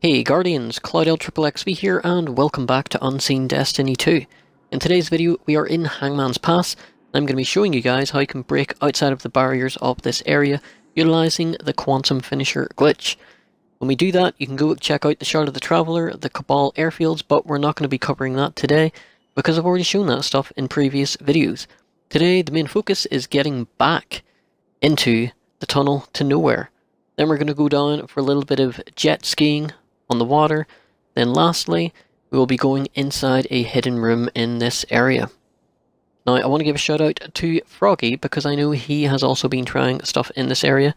Hey Guardians, CloudLXXXV here and welcome back to Unseen Destiny 2. In today's video we are in Hangmans Pass and I'm going to be showing you guys how you can break outside of the barriers of this area utilising the Quantum Finisher glitch. When we do that you can go check out the Shard of the Traveller, the Cabal airfields, but we're not going to be covering that today because I've already shown that stuff in previous videos. Today the main focus is getting back into the tunnel to nowhere. Then we're going to go down for a little bit of jet skiing on the water. Then lastly, we will be going inside a hidden room in this area. Now I want to give a shout out to Froggy because I know he has also been trying stuff in this area.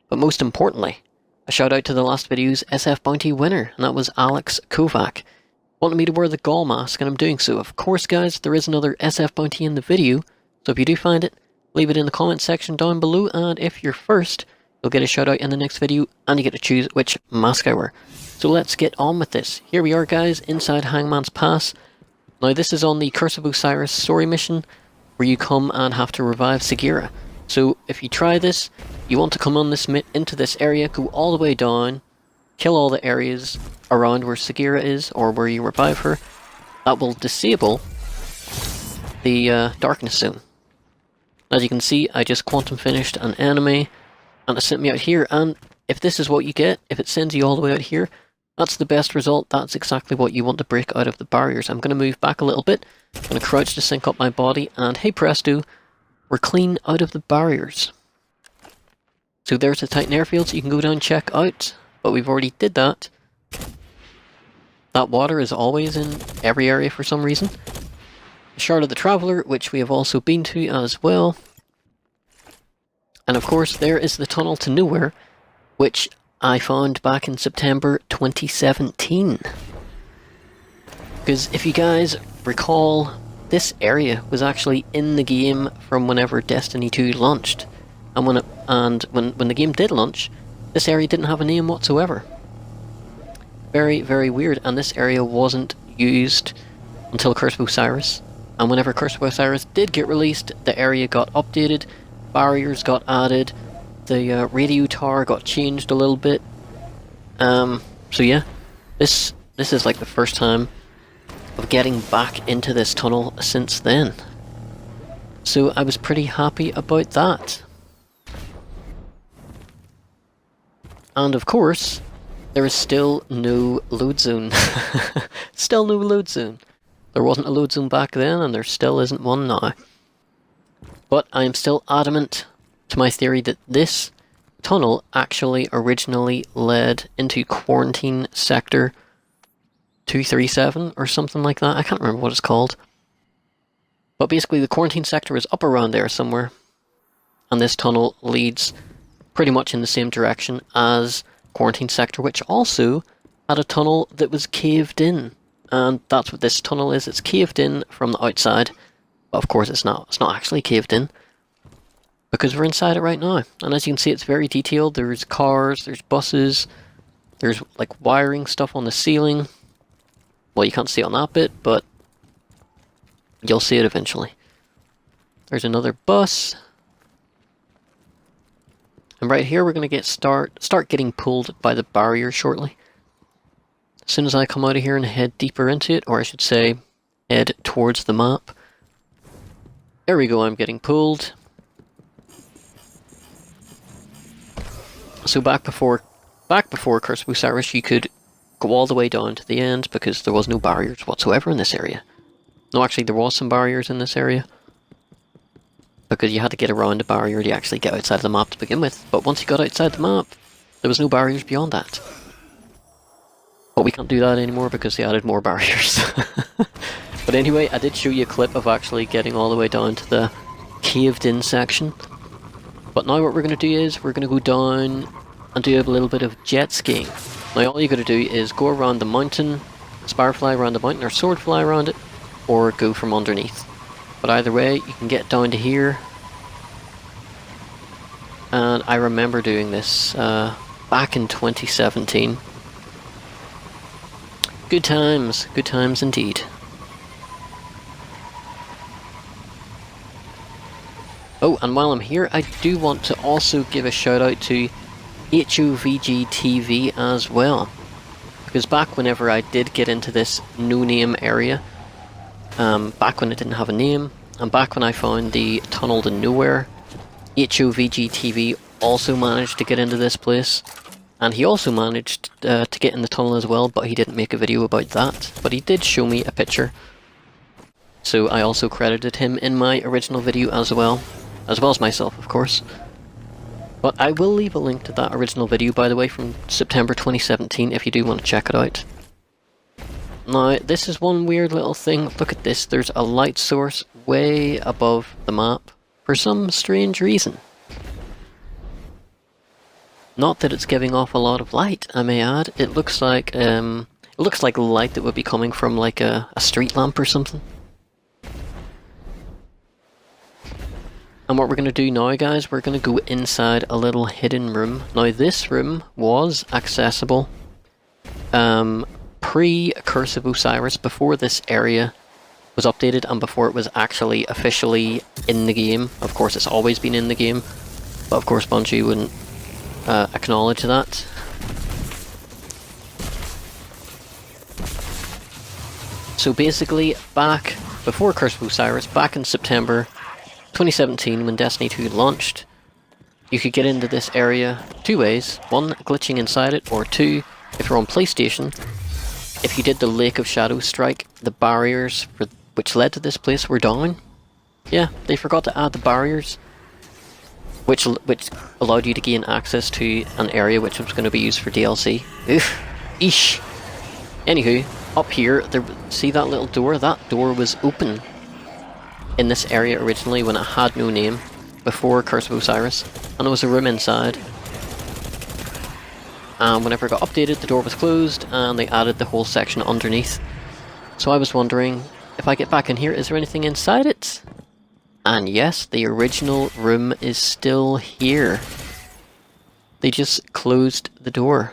But most importantly, a shout out to the last video's SF Bounty winner, and that was Alex Kovak. Wanted me to wear the Ghaul Mask and I'm doing so. Of course guys, there is another SF Bounty in the video, so if you do find it, leave it in the comments section down below, and if you're first, you'll get a shout out in the next video and you get to choose which mask I wear. So let's get on with this. Here we are guys, inside Hangman's Pass. Now this is on the Curse of Osiris story mission, where you come and have to revive Sagira. So if you try this, you want to come on this into this area, go all the way down, kill all the areas around where Sagira is, or where you revive her. That will disable the darkness zone. As you can see, I just quantum finished an enemy, and it sent me out here, and if this is what you get, if it sends you all the way out here, that's the best result. That's exactly what you want to break out of the barriers. I'm going to move back a little bit, I'm going to crouch to sync up my body, and hey presto, we're clean out of the barriers. So there's the Titan airfields, you can go down and check out, but we've already did that. That water is always in every area for some reason. The Shard of the Traveller, which we have also been to as well. And of course there is the Tunnel to Nowhere, which I found back in September 2017. Because if you guys recall, this area was actually in the game from whenever Destiny 2 launched. And when the game did launch, this area didn't have a name whatsoever. Very, very weird, and this area wasn't used until Curse of Osiris. And whenever Curse of Osiris did get released, the area got updated, barriers got added, the radio tower got changed a little bit. So yeah, this is like the first time of getting back into this tunnel since then. So I was pretty happy about that. And of course, there is still no load zone. Still no load zone. There wasn't a load zone back then, and there still isn't one now. But I am still adamant to my theory that this tunnel actually originally led into Quarantine Sector 237 or something like that. I can't remember what it's called. But basically the Quarantine Sector is up around there somewhere, and this tunnel leads pretty much in the same direction as Quarantine Sector, which also had a tunnel that was caved in. And that's what this tunnel is. It's caved in from the outside. But of course it's not actually caved in, because we're inside it right now. And as you can see, it's very detailed. There's cars, there's buses, there's like wiring stuff on the ceiling. Well, you can't see it on that bit, but you'll see it eventually. There's another bus. And right here we're going to start getting pulled by the barrier shortly. As soon as I come out of here and head deeper into it, or I should say, head towards the map. There we go, I'm getting pulled. So back before Curse of Osiris, you could go all the way down to the end because there was no barriers whatsoever in this area. No, actually there was some barriers in this area, because you had to get around a barrier to actually get outside the map to begin with. But once you got outside the map, there was no barriers beyond that. But we can't do that anymore because they added more barriers. But anyway, I did show you a clip of actually getting all the way down to the caved-in section. But now what we're going to do is we're going to go down and do a little bit of jet skiing. Now all you got to do is go around the mountain, spirefly around the mountain, or swordfly around it, or go from underneath. But either way, you can get down to here. And I remember doing this back in 2017. Good times indeed. Oh, and while I'm here, I do want to also give a shout out to HOVG TV as well. Because back whenever I did get into this no-name area, back when it didn't have a name, and back when I found the Tunnel to Nowhere, HOVGTV also managed to get into this place, and he also managed to get in the tunnel as well, but he didn't make a video about that. But he did show me a picture, so I also credited him in my original video as well as myself, of course. But I will leave a link to that original video, by the way, from September 2017, if you do want to check it out. Now, this is one weird little thing. Look at this. There's a light source way above the map for some strange reason. Not that it's giving off a lot of light, I may add. It looks like light that would be coming from like a street lamp or something. And what we're going to do now, guys, we're going to go inside a little hidden room. Now, this room was accessible pre-Curse of Osiris, before this area was updated and before it was actually officially in the game. Of course, it's always been in the game, but of course Bungie wouldn't acknowledge that. So basically, back before Curse of Osiris, back in September 2017, when Destiny 2 launched, you could get into this area two ways. One, glitching inside it, or two, if you're on PlayStation, if you did the Lake of Shadows strike, the barriers which led to this place were down. Yeah, they forgot to add the barriers, which allowed you to gain access to an area which was going to be used for DLC. Oof. Eesh. Anywho, up here, see that little door? That door was open in this area originally when it had no name, before Curse of Osiris, and there was a room inside. And whenever it got updated, the door was closed, and they added the whole section underneath. So I was wondering, if I get back in here, is there anything inside it? And yes, the original room is still here. They just closed the door.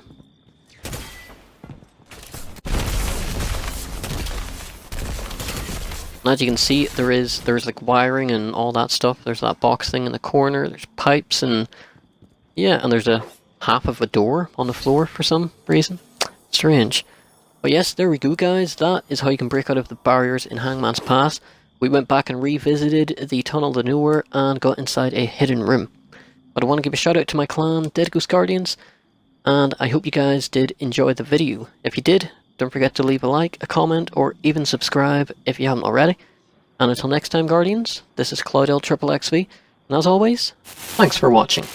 And as you can see, there's like wiring and all that stuff. There's that box thing in the corner, there's pipes, and yeah, and there's a half of a door on the floor for some reason. Strange. But yes, there we go, guys. That is how you can break out of the barriers in Hangman's Pass. We went back and revisited the Tunnel to Nowhere and got inside a hidden room. But I want to give a shout out to my clan, Dead Ghost Guardians, and I hope you guys did enjoy the video. If you did, don't forget to leave a like, a comment, or even subscribe if you haven't already. And until next time, Guardians, this is CloudLXXXV, and as always, thanks for watching.